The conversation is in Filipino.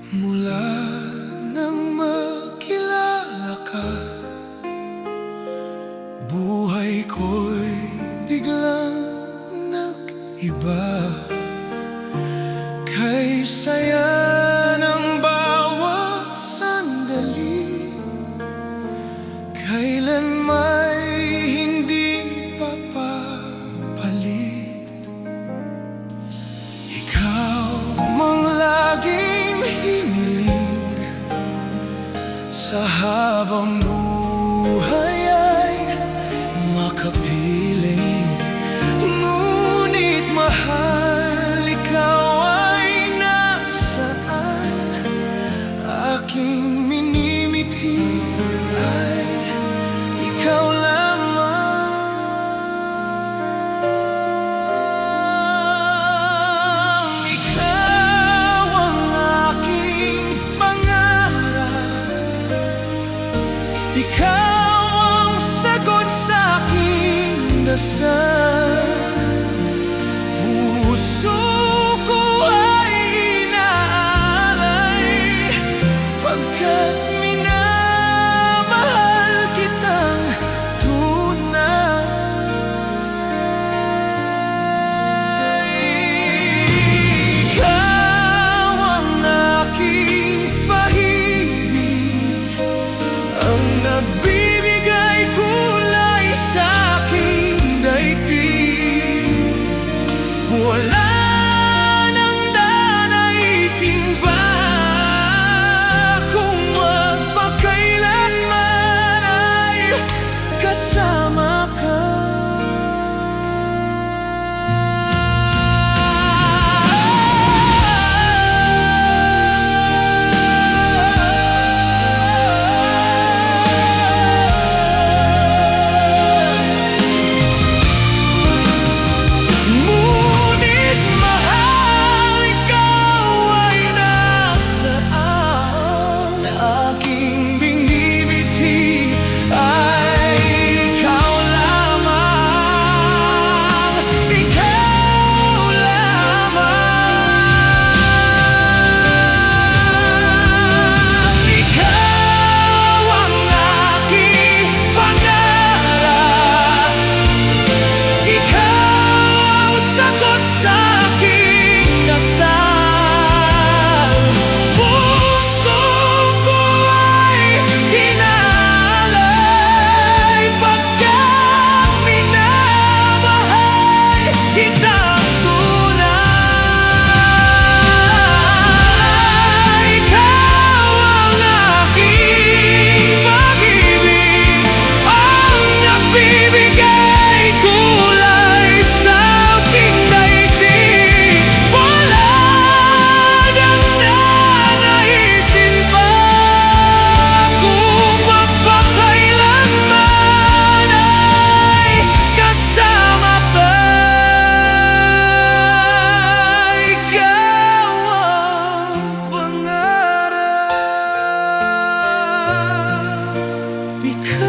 Mula nang makilala ka, buhay ko'y biglang nag-iba. Kay saya ng bawat sandali, kailan may hindi papapalit. Ikaw mang laging hiniling, sa habang buhay ay makapiling. Ngunit mahal, ikaw ay nasaan? Aking minimithi ay ikaw lamang. Ikaw ang aking pangarap, ikaw ang sagot sa aking dasal. Puso ko ay inaalay, pagkat minamahal kitang tunay. Ikaw ang aking pag-ibig, ang nagbibigay kulay sa aking daigdig. Wala nang danaisin pa kung magpakailanman ay kasama ka. Because